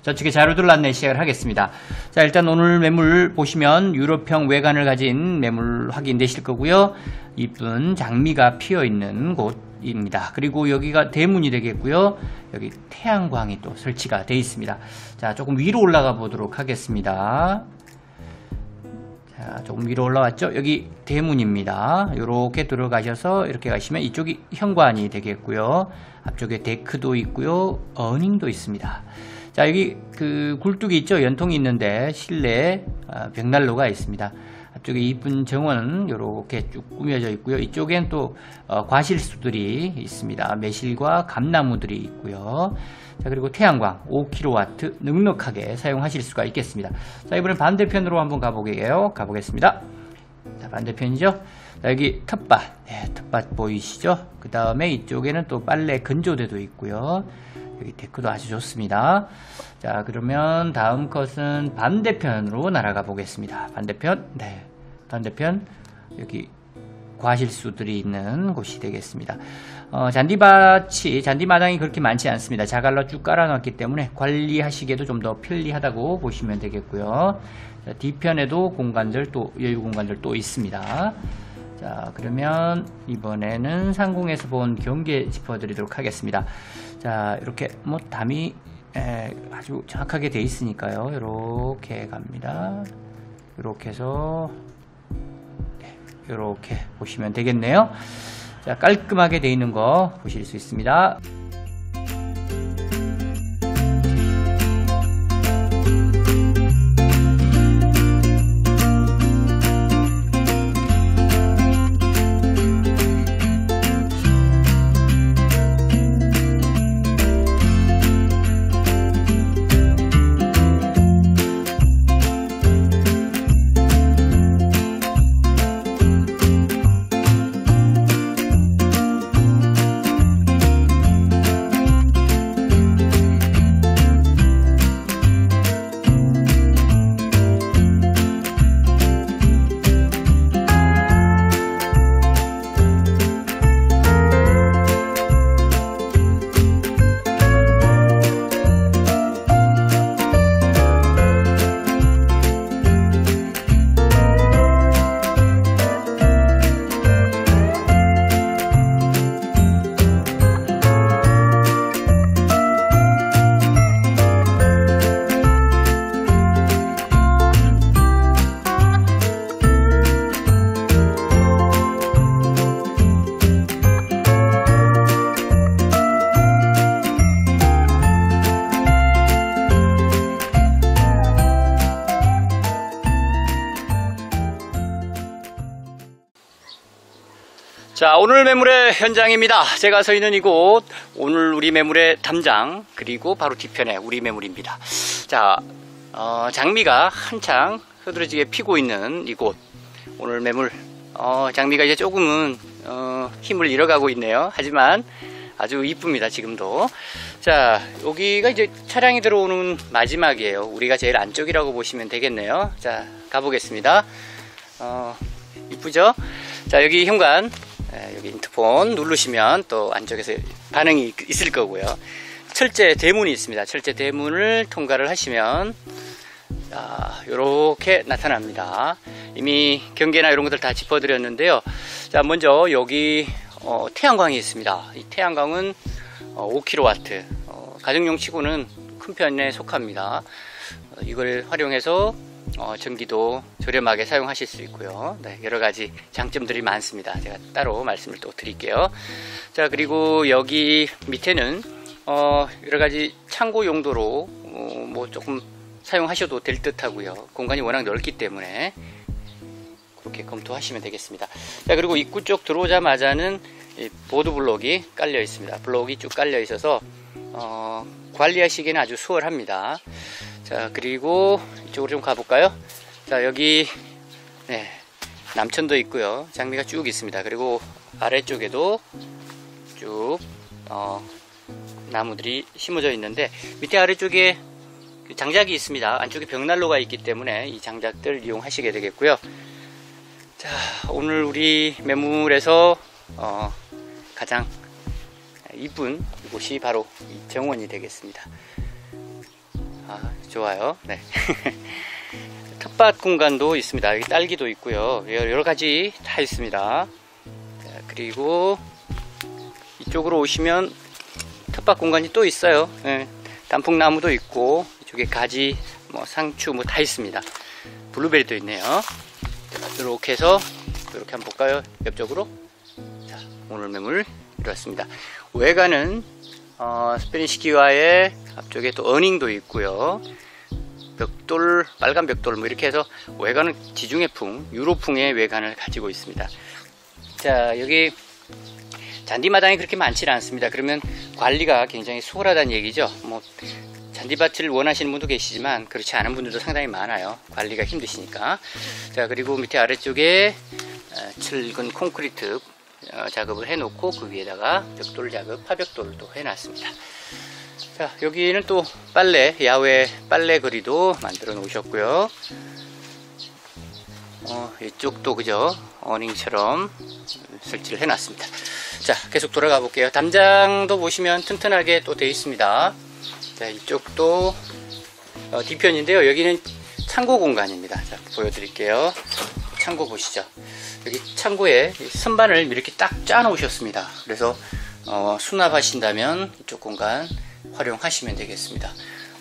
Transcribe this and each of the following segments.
저축의 자료들 안내 시작을 하겠습니다. 자, 일단 오늘 매물 보시면 유럽형 외관을 가진 매물 확인되실 거고요. 이쁜 장미가 피어 있는 곳입니다. 그리고 여기가 대문이 되겠고요. 여기 태양광이 또 설치가 되어 있습니다. 자, 조금 위로 올라가 보도록 하겠습니다. 자, 조금 위로 올라왔죠? 여기 대문입니다. 이렇게 들어가셔서 이렇게 가시면 이쪽이 현관이 되겠고요. 앞쪽에 데크도 있고요. 어닝도 있습니다. 자, 여기 그 굴뚝이 있죠? 연통이 있는데 실내에 벽난로가 있습니다. 앞쪽에 이쁜 정원 이렇게 쭉 꾸며져 있고요. 이쪽엔 또 과실수들이 있습니다. 매실과 감나무들이 있고요. 자, 그리고 태양광 5kW 넉넉하게 사용하실 수가 있겠습니다. 자, 이번엔 반대편으로 한번 가보겠습니다. 자, 반대편이죠. 자, 여기 텃밭, 네, 텃밭 보이시죠? 그 다음에 이쪽에는 또 빨래 건조대도 있고요. 여기 데크도 아주 좋습니다. 자, 그러면 다음 컷은 반대편으로 날아가 보겠습니다. 반대편, 네, 반대편 여기 과실수들이 있는 곳이 되겠습니다. 잔디마당이 그렇게 많지 않습니다. 자갈로 쭉 깔아놨기 때문에 관리하시기에도 좀 더 편리하다고 보시면 되겠고요. 자, 뒤편에도 공간들 또 여유 공간들 또 있습니다. 자, 그러면 이번에는 상공에서 본 경계 짚어드리도록 하겠습니다. 자, 이렇게 뭐 담이 아주 정확하게 돼 있으니까요. 이렇게 갑니다. 이렇게 해서 이렇게 보시면 되겠네요. 자, 깔끔하게 돼 있는 거 보실 수 있습니다. 자, 오늘 매물의 현장입니다. 제가 서 있는 이곳, 오늘 우리 매물의 담장, 그리고 바로 뒤편에 우리 매물입니다. 자, 장미가 한창 흐드러지게 피고 있는 이곳, 오늘 매물, 장미가 이제 조금은 힘을 잃어가고 있네요. 하지만 아주 이쁩니다, 지금도. 자, 여기가 이제 차량이 들어오는 마지막이에요. 우리가 제일 안쪽이라고 보시면 되겠네요. 자, 가보겠습니다. 이쁘죠? 자, 여기 현관, 여기 인터폰 누르시면 또 안쪽에서 반응이 있을 거고요. 철제 대문이 있습니다. 철제 대문을 통과를 하시면 이렇게 나타납니다. 이미 경계나 이런 것들 다 짚어드렸는데요. 자, 먼저 여기 태양광이 있습니다. 이 태양광은 5kW, 가정용 치고는 큰 편에 속합니다. 이걸 활용해서 전기도 저렴하게 사용하실 수 있고요. 네, 여러가지 장점들이 많습니다. 제가 따로 말씀을 또 드릴게요. 자, 그리고 여기 밑에는 여러가지 창고 용도로 뭐 조금 사용하셔도 될 듯 하고요. 공간이 워낙 넓기 때문에 그렇게 검토하시면 되겠습니다. 자, 그리고 입구 쪽 들어오자마자는 이 보드 블록이 깔려 있습니다. 블록이 쭉 깔려 있어서 관리하시기에는 아주 수월합니다. 자, 그리고 이쪽으로 좀 가볼까요? 자, 여기 네, 남천도 있고요. 장미가 쭉 있습니다. 그리고 아래쪽에도 쭉 나무들이 심어져 있는데 밑에 아래쪽에 장작이 있습니다. 안쪽에 벽난로가 있기 때문에 이 장작들 이용하시게 되겠고요. 자, 오늘 우리 매물에서 가장 이쁜 곳이 바로 이 정원이 되겠습니다. 좋아요. 네. 텃밭 공간도 있습니다. 여기 딸기도 있고요. 여러 가지 다 있습니다. 자, 그리고 이쪽으로 오시면 텃밭 공간이 또 있어요. 네. 단풍나무도 있고 이쪽에 가지, 뭐 상추 뭐 다 있습니다. 블루베리도 있네요. 자, 이렇게 해서 이렇게 한번 볼까요? 옆쪽으로. 자, 오늘 매물 이렇습니다. 외관은 스페니시 기와의 앞쪽에 또 어닝도 있고요. 벽돌, 빨간 벽돌 뭐 이렇게 해서 외관은 지중해풍, 유로풍의 외관을 가지고 있습니다. 자, 여기 잔디마당이 그렇게 많지는 않습니다. 그러면 관리가 굉장히 수월하다는 얘기죠. 뭐 잔디밭을 원하시는 분도 계시지만 그렇지 않은 분들도 상당히 많아요. 관리가 힘드시니까. 자, 그리고 밑에 아래쪽에 츤근 콘크리트 작업을 해놓고 그 위에다가 벽돌 작업, 파벽돌도 해놨습니다. 자, 여기는 또 빨래, 야외 빨래 거리도 만들어 놓으셨고요. 이쪽도 그죠? 어닝처럼 설치를 해놨습니다. 자, 계속 돌아가 볼게요. 담장도 보시면 튼튼하게 또 되어 있습니다. 자, 이쪽도 뒤편인데요. 여기는 창고 공간입니다. 자, 보여드릴게요. 창고 보시죠. 여기 창고에 선반을 이렇게 딱 짜 놓으셨습니다. 그래서 수납하신다면 이쪽 공간 활용하시면 되겠습니다.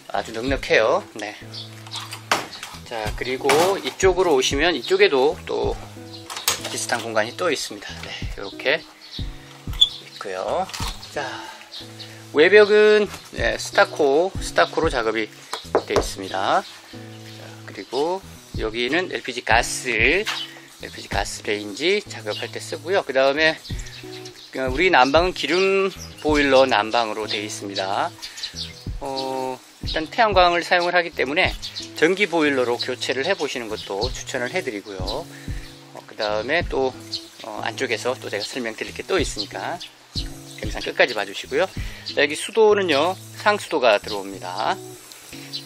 아주 넉넉해요. 네. 자, 그리고 이쪽으로 오시면 이쪽에도 또 비슷한 공간이 또 있습니다. 네, 이렇게 있고요. 자, 외벽은 스타코로 작업이 되어 있습니다. 자, 그리고 여기는 LPG 가스 레인지 작업할 때 쓰고요. 그 다음에 우리 난방은 기름 보일러 난방으로 되어 있습니다. 일단 태양광을 사용을 하기 때문에 전기 보일러로 교체를 해 보시는 것도 추천을 해 드리고요. 그 다음에 또 안쪽에서 또 제가 설명드릴 게 또 있으니까 영상 끝까지 봐주시고요. 자, 여기 수도는요, 상수도가 들어옵니다.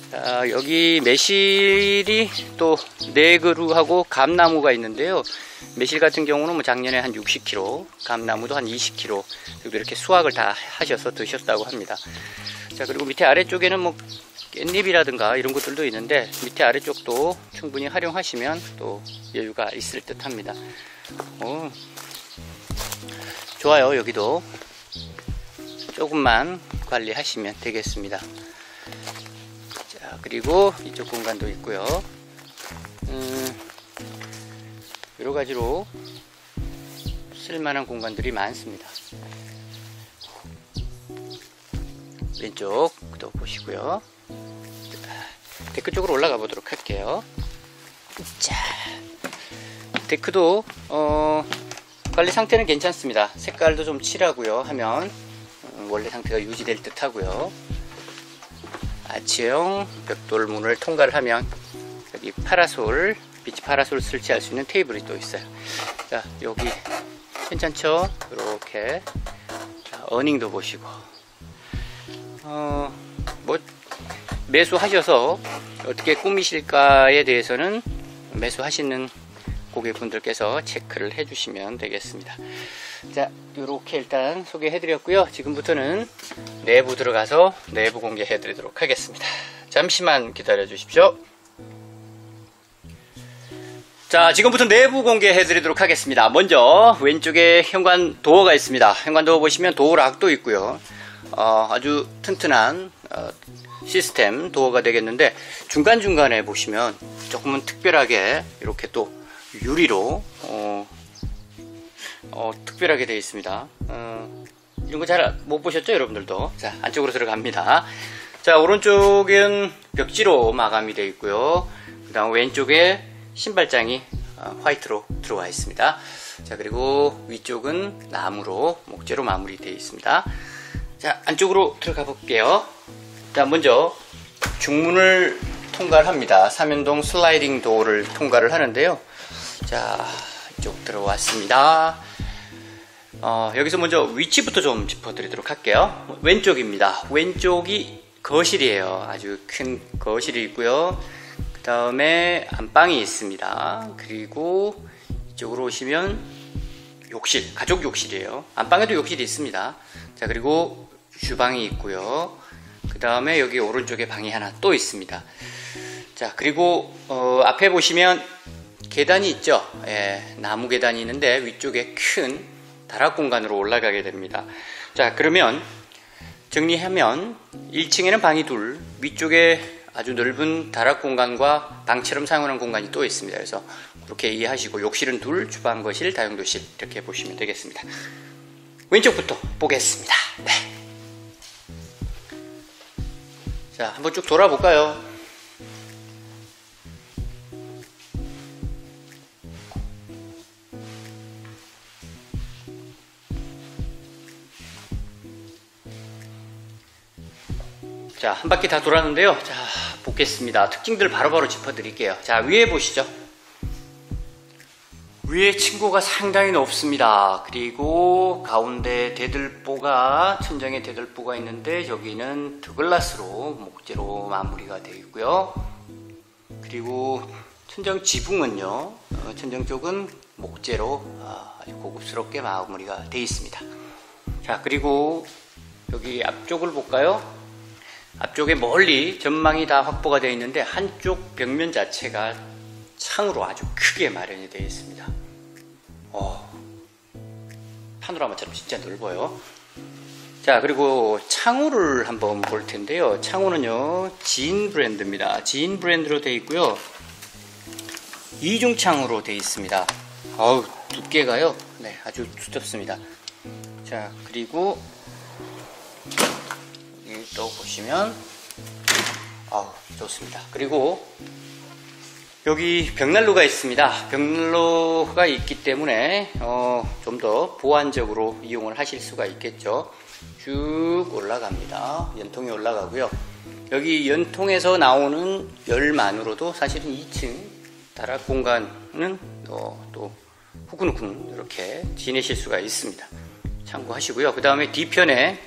자, 여기 매실이 또 4그루하고 감나무가 있는데요. 매실 같은 경우는 뭐 작년에 한 60kg, 감나무도 한 20kg 정도 이렇게 수확을 다 하셔서 드셨다고 합니다. 자, 그리고 밑에 아래쪽에는 뭐 깻잎이라든가 이런 것들도 있는데 밑에 아래쪽도 충분히 활용하시면 또 여유가 있을 듯 합니다. 좋아요. 여기도 조금만 관리하시면 되겠습니다. 자, 그리고 이쪽 공간도 있고요. 여러 가지로 쓸만한 공간들이 많습니다. 왼쪽도 보시고요. 데크 쪽으로 올라가 보도록 할게요. 자, 데크도 관리 상태는 괜찮습니다. 색깔도 좀 칠하고요 하면 원래 상태가 유지될 듯 하고요. 아치형 벽돌문을 통과를 하면 여기 파라솔, 비치 파라솔 설치할 수 있는 테이블이 또 있어요. 자, 여기 괜찮죠? 이렇게 어닝도 보시고 뭐 매수하셔서 어떻게 꾸미실까에 대해서는 매수하시는 고객분들께서 체크를 해주시면 되겠습니다. 자, 이렇게 일단 소개해 드렸고요. 지금부터는 내부 들어가서 내부 공개해 드리도록 하겠습니다. 잠시만 기다려 주십시오. 자, 지금부터 내부 공개해 드리도록 하겠습니다. 먼저 왼쪽에 현관 도어가 있습니다. 현관 도어 보시면 도어락도 있고요. 아주 튼튼한 시스템 도어가 되겠는데, 중간중간에 보시면 조금은 특별하게 이렇게 또 유리로 특별하게 되어 있습니다. 이런 거 잘 못 보셨죠, 여러분들도? 자, 안쪽으로 들어갑니다. 자, 오른쪽은 벽지로 마감이 되어 있고요. 그 다음 왼쪽에 신발장이 화이트로 들어와 있습니다. 자, 그리고 위쪽은 나무로, 목재로 마무리되어 있습니다. 자, 안쪽으로 들어가 볼게요. 자, 먼저 중문을 통과를 합니다. 삼연동 슬라이딩 도어를 통과를 하는데요. 자, 이쪽 들어왔습니다. 여기서 먼저 위치부터 좀 짚어드리도록 할게요. 왼쪽입니다. 왼쪽이 거실이에요. 아주 큰 거실이 있고요. 그 다음에 안방이 있습니다. 그리고 이쪽으로 오시면 욕실, 가족 욕실이에요. 안방에도 욕실이 있습니다. 자, 그리고 주방이 있고요. 그 그 다음에 여기 오른쪽에 방이 하나 또 있습니다. 자, 그리고 앞에 보시면 계단이 있죠. 예, 나무 계단이 있는데 위쪽에 큰 다락 공간으로 올라가게 됩니다. 자, 그러면 정리하면 1층에는 방이 둘, 위쪽에 아주 넓은 다락 공간과 방처럼 사용하는 공간이 또 있습니다. 그래서 그렇게 이해하시고 욕실은 둘, 주방, 거실, 다용도실 이렇게 보시면 되겠습니다. 왼쪽부터 보겠습니다. 네. 자, 한번 쭉 돌아볼까요? 자, 한 바퀴 다 돌았는데요. 자, 보겠습니다. 특징들 바로바로 짚어드릴게요. 자, 위에 보시죠. 위에 층고가 상당히 높습니다. 그리고 가운데 대들보가, 천정에 대들보가 있는데 여기는 드글라스로 목재로 마무리가 되어 있고요. 그리고 천정 지붕은요, 천정 쪽은 목재로 아주 고급스럽게 마무리가 되어 있습니다. 자, 그리고 여기 앞쪽을 볼까요? 앞쪽에 멀리 전망이 다 확보가 되어 있는데 한쪽 벽면 자체가 창으로 아주 크게 마련이 되어 있습니다. 파노라마처럼 진짜 넓어요. 자, 그리고 창호를 한번 볼 텐데요. 창호는요, 지인 브랜드입니다. 지인 브랜드로 되어 있고요. 이중 창으로 되어 있습니다. 두께가요, 네, 아주 두껍습니다. 자, 그리고 여기 또 보시면 좋습니다. 그리고 여기 벽난로가 있습니다. 벽난로가 있기 때문에 좀 더 보완적으로 이용을 하실 수가 있겠죠. 쭉 올라갑니다. 연통이 올라가고요. 여기 연통에서 나오는 열만으로도 사실은 2층 다락 공간은 또 후끈후끈 이렇게 지내실 수가 있습니다. 참고하시고요. 그 다음에 뒤편에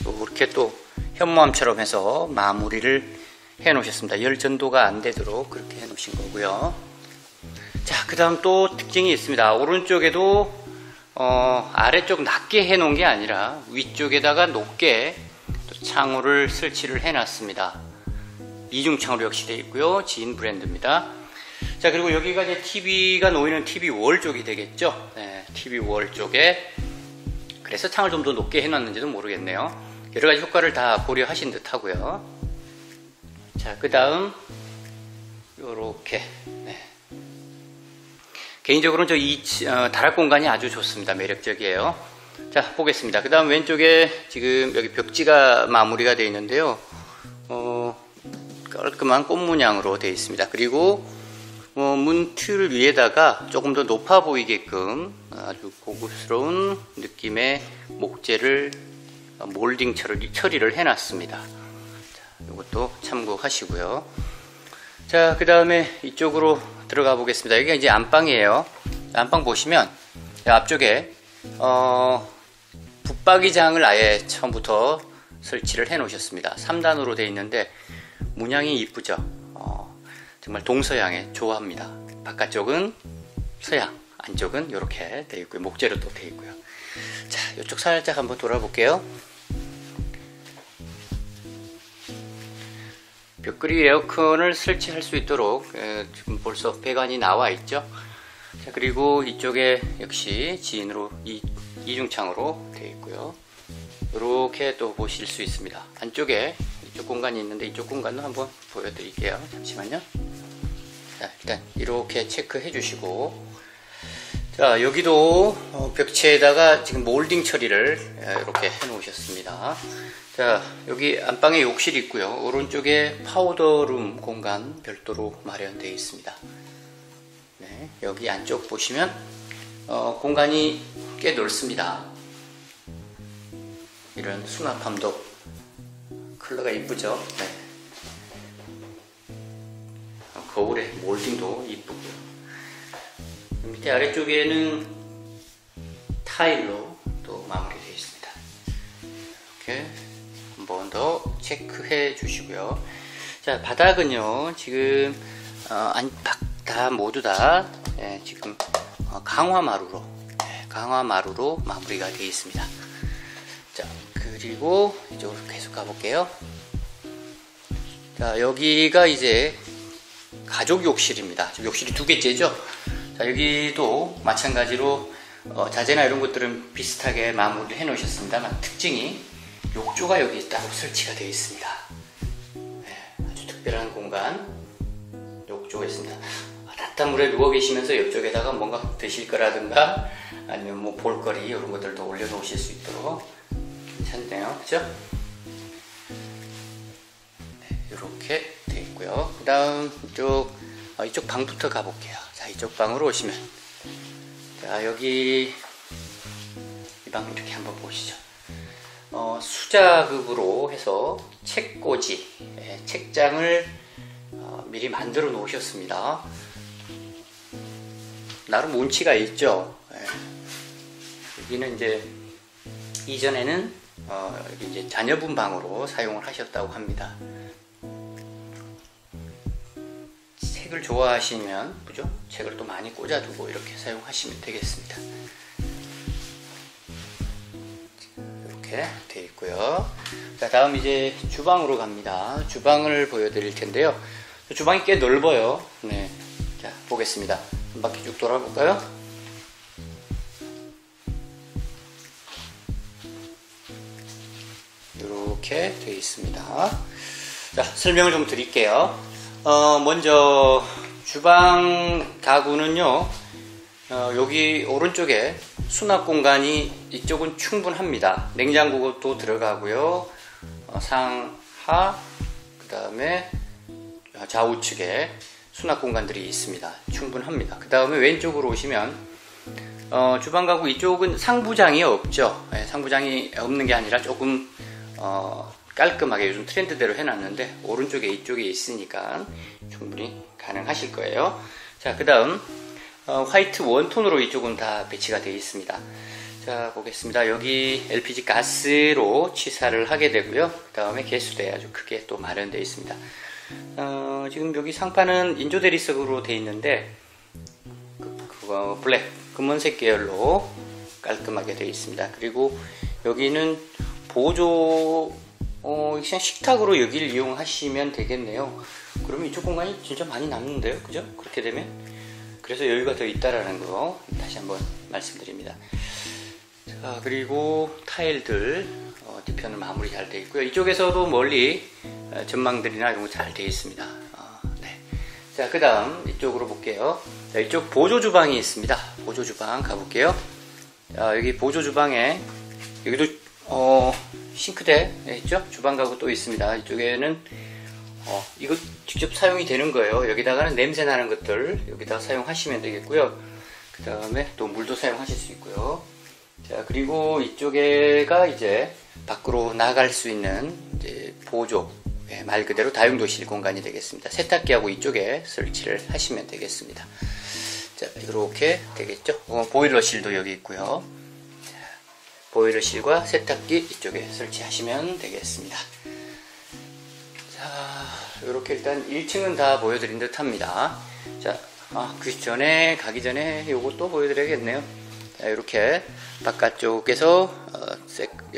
이렇게 또 현무암처럼 해서 마무리를 해 놓으셨습니다. 열 전도가 안 되도록 그렇게 해 놓으신 거고요. 자, 그 다음 또 특징이 있습니다. 오른쪽에도 아래쪽 낮게 해 놓은 게 아니라 위쪽에다가 높게 또 창호를 설치를 해 놨습니다. 이중 창호로 역시 되어 있고요. 지인 브랜드입니다. 자, 그리고 여기가 이제 TV가 놓이는 TV 월 쪽이 되겠죠. 네, TV 월 쪽에 그래서 창을 좀 더 높게 해 놨는지도 모르겠네요. 여러 가지 효과를 다 고려하신 듯 하고요. 자, 그 다음 요렇게, 네. 개인적으로는 다락 공간이 아주 좋습니다. 매력적이에요. 자, 보겠습니다. 그 다음 왼쪽에 지금 여기 벽지가 마무리가 되어 있는데요. 깔끔한 꽃 문양으로 되어 있습니다. 그리고 문틀 위에다가 조금 더 높아 보이게끔 아주 고급스러운 느낌의 목재를 몰딩 처리를 해놨습니다. 이것도 참고하시고요. 자, 그 다음에 이쪽으로 들어가 보겠습니다. 여기가 이제 안방이에요. 안방 보시면 앞쪽에 붙박이장을 아예 처음부터 설치를 해 놓으셨습니다. 3단으로 되어 있는데 문양이 이쁘죠. 정말 동서양에 좋아합니다. 바깥쪽은 서양, 안쪽은 이렇게 되어 있고요. 목재로 또 되어 있고요. 자, 이쪽 살짝 한번 돌아볼게요. 벽걸이 에어컨을 설치할 수 있도록 지금 벌써 배관이 나와 있죠. 자, 그리고 이쪽에 역시 지인으로 이중창으로 되어 있고요. 이렇게 또 보실 수 있습니다. 안쪽에 이쪽 공간이 있는데 이쪽 공간도 한번 보여드릴게요. 잠시만요. 자, 일단 이렇게 체크해 주시고, 자, 여기도 벽체에다가 지금 몰딩 처리를 이렇게 해 놓으셨습니다. 자, 여기 안방에 욕실이 있고요. 오른쪽에 파우더룸 공간 별도로 마련되어 있습니다. 네, 여기 안쪽 보시면 공간이 꽤 넓습니다. 이런 수납함도 컬러가 이쁘죠. 네. 거울에 몰딩도 이쁘고요. 밑에 아래쪽에는 타일로 또 마무리되어 있습니다. 이렇게 한 번 더 체크해 주시고요. 자, 바닥은요, 지금 안팎 다 모두 다 지금 강화마루로 마무리가 되어 있습니다. 자, 그리고 이쪽으로 계속 가볼게요. 자, 여기가 이제 가족 욕실입니다. 지금 욕실이 두 개째죠. 자, 여기도 마찬가지로 자재나 이런 것들은 비슷하게 마무리를 해 놓으셨습니다만, 특징이 욕조가 여기 따로 설치가 되어 있습니다. 네, 아주 특별한 공간, 욕조가 있습니다. 따뜻한 물에 누워 계시면서 이쪽에다가 뭔가 드실 거라든가 아니면 뭐 볼거리 이런 것들도 올려 놓으실 수 있도록 괜찮네요. 그죠? 네, 이렇게 되어 있고요. 그 다음 이쪽 방부터 가볼게요. 자, 이쪽 방으로 오시면, 자, 여기 이 방 이렇게 한번 보시죠. 수작업으로 해서 책꽂이, 책장을 미리 만들어 놓으셨습니다. 나름 운치가 있죠. 여기는 이제 이전에는 이제 자녀분 방으로 사용을 하셨다고 합니다. 책을 좋아하시면, 그죠? 책을 또 많이 꽂아두고 이렇게 사용하시면 되겠습니다. 이렇게 되어 있고요. 자, 다음 이제 주방으로 갑니다. 주방을 보여드릴 텐데요. 주방이 꽤 넓어요. 네. 자, 보겠습니다. 한 바퀴 쭉 돌아볼까요? 이렇게 되어 있습니다. 자, 설명을 좀 드릴게요. 먼저 주방 가구는요, 여기 오른쪽에 수납 공간이 이쪽은 충분합니다. 냉장고도 들어가고요, 상하, 그 다음에 좌우측에 수납 공간들이 있습니다. 충분합니다. 그 다음에 왼쪽으로 오시면 주방 가구 이쪽은 상부장이 없죠. 상부장이 없는 게 아니라 조금 깔끔하게 요즘 트렌드대로 해놨는데, 오른쪽에 이쪽에 있으니까 충분히 가능하실 거예요. 자, 그 다음 화이트 원톤으로 이쪽은 다 배치가 되어 있습니다. 자, 보겠습니다. 여기 LPG 가스로 취사를 하게 되고요. 그 다음에 개수대 아주 크게 또 마련되어 있습니다. 지금 여기 상판은 인조 대리석으로 되어 있는데, 블랙, 금원색 계열로 깔끔하게 되어 있습니다. 그리고 여기는 보조, 그냥 식탁으로 여기를 이용하시면 되겠네요. 그러면 이쪽 공간이 진짜 많이 남는데요, 그죠? 그렇게 되면. 그래서 여유가 더 있다라는 거 다시 한번 말씀드립니다. 자, 그리고 타일들 뒤편은 마무리 잘 되어 있고요. 이쪽에서도 멀리 전망들이나 이런 거 잘 되어 있습니다. 네. 자, 그 다음 이쪽으로 볼게요. 자, 이쪽 보조 주방이 있습니다. 보조 주방 가볼게요. 자, 여기 보조 주방에 여기도 싱크대 있죠? 주방 가구 또 있습니다. 이쪽에는 이거 직접 사용이 되는 거예요. 여기다가는 냄새 나는 것들 여기다가 사용하시면 되겠고요. 그 다음에 또 물도 사용하실 수 있고요. 자, 그리고 이쪽에가 이제 밖으로 나갈 수 있는 이제 보조, 말 그대로 다용도실 공간이 되겠습니다. 세탁기하고 이쪽에 설치를 하시면 되겠습니다. 자, 이렇게 되겠죠. 보일러실도 여기 있고요. 자, 보일러실과 세탁기 이쪽에 설치하시면 되겠습니다. 자, 이렇게 일단 1층은 다 보여드린 듯 합니다. 자, 그 전에 가기 전에 요것도 보여드려야겠네요. 자, 이렇게 바깥쪽에서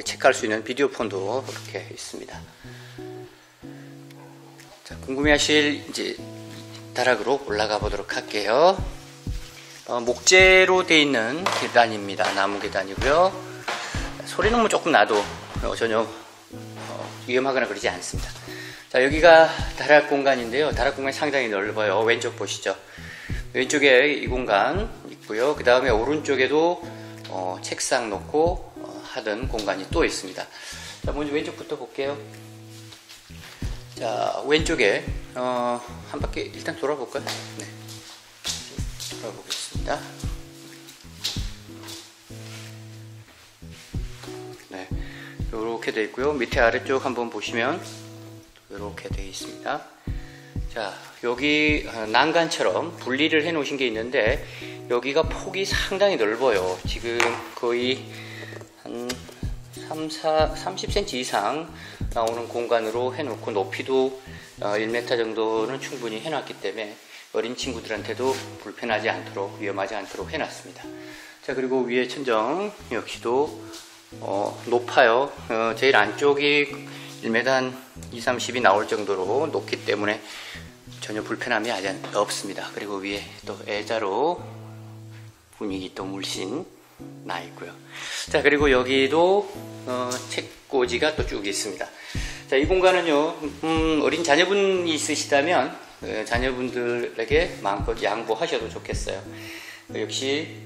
체크할 수 있는 비디오폰도 이렇게 있습니다. 자, 궁금해하실 이제 다락으로 올라가 보도록 할게요. 목재로 되어 있는 계단입니다. 나무 계단이고요. 소리는 뭐 조금 나도 전혀 위험하거나 그러지 않습니다. 자, 여기가 다락 공간인데요. 다락 공간이 상당히 넓어요. 왼쪽 보시죠. 왼쪽에 이 공간 있고요. 그 다음에 오른쪽에도 책상 놓고 하던 공간이 또 있습니다. 자, 먼저 왼쪽부터 볼게요. 자, 왼쪽에 한 바퀴 일단 돌아볼까요? 네, 돌아보겠습니다. 네, 이렇게 되어 있고요. 밑에 아래쪽 한번 보시면 이렇게 되어 있습니다. 자, 여기 난간처럼 분리를 해 놓으신 게 있는데, 여기가 폭이 상당히 넓어요. 지금 거의 한 30cm 이상 나오는 공간으로 해 놓고, 높이도 1m 정도는 충분히 해 놨기 때문에 어린 친구들한테도 불편하지 않도록, 위험하지 않도록 해 놨습니다. 자, 그리고 위에 천정 역시도 높아요. 제일 안쪽이 1m 한 2, 30이 나올 정도로 높기 때문에 전혀 불편함이 아직 없습니다. 그리고 위에 또 애자로 분위기 또 물씬 나 있고요. 자, 그리고 여기도 책꽂이가 또 쭉 있습니다. 자, 이 공간은요, 어린 자녀분이 있으시다면 자녀분들에게 마음껏 양보하셔도 좋겠어요. 역시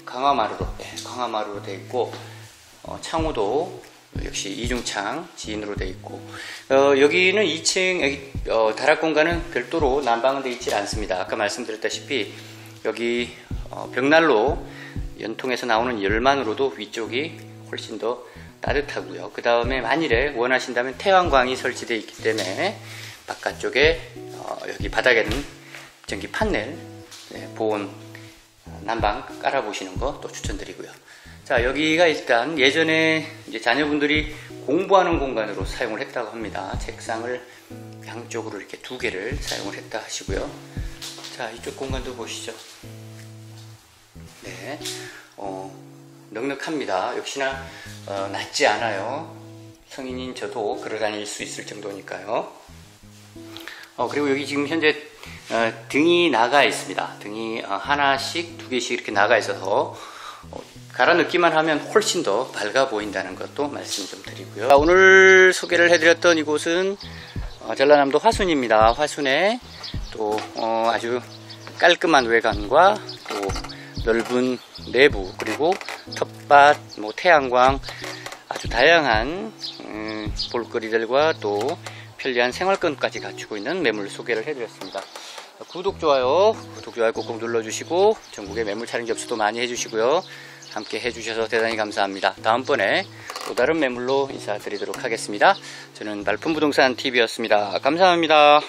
강화마루로 되어 있고, 창호도 역시 이중창 지인으로 되어 있고, 여기는 2층 다락 공간은 별도로 난방은 되어 있지 않습니다. 아까 말씀드렸다시피 여기 벽난로 연통에서 나오는 열만으로도 위쪽이 훨씬 더 따뜻하고요. 그 다음에 만일에 원하신다면 태양광이 설치되어 있기 때문에 바깥쪽에 여기 바닥에는 전기 판넬 보온 난방 깔아보시는 거 또 추천드리고요. 자, 여기가 일단 예전에 이제 자녀분들이 공부하는 공간으로 사용을 했다고 합니다. 책상을 양쪽으로 이렇게 2개를 사용을 했다 하시고요. 자, 이쪽 공간도 보시죠. 네, 넉넉합니다. 역시나 낮지 않아요. 성인인 저도 걸어다닐 수 있을 정도니까요. 그리고 여기 지금 현재 등이 나가 있습니다. 등이 하나씩 2개씩 이렇게 나가 있어서 갈아 넣기만 하면 훨씬 더 밝아 보인다는 것도 말씀 좀 드리고요. 자, 오늘 소개를 해드렸던 이곳은 전라남도 화순입니다. 화순에 또 아주 깔끔한 외관과 또 넓은 내부, 그리고 텃밭, 태양광, 아주 다양한 볼거리들과 또 편리한 생활권까지 갖추고 있는 매물 소개를 해드렸습니다. 구독, 좋아요 꾹꾹 눌러주시고 전국의 매물 촬영 접수도 많이 해주시고요. 함께 해주셔서 대단히 감사합니다. 다음번에 또 다른 매물로 인사드리도록 하겠습니다. 저는 말품부동산 TV였습니다. 감사합니다.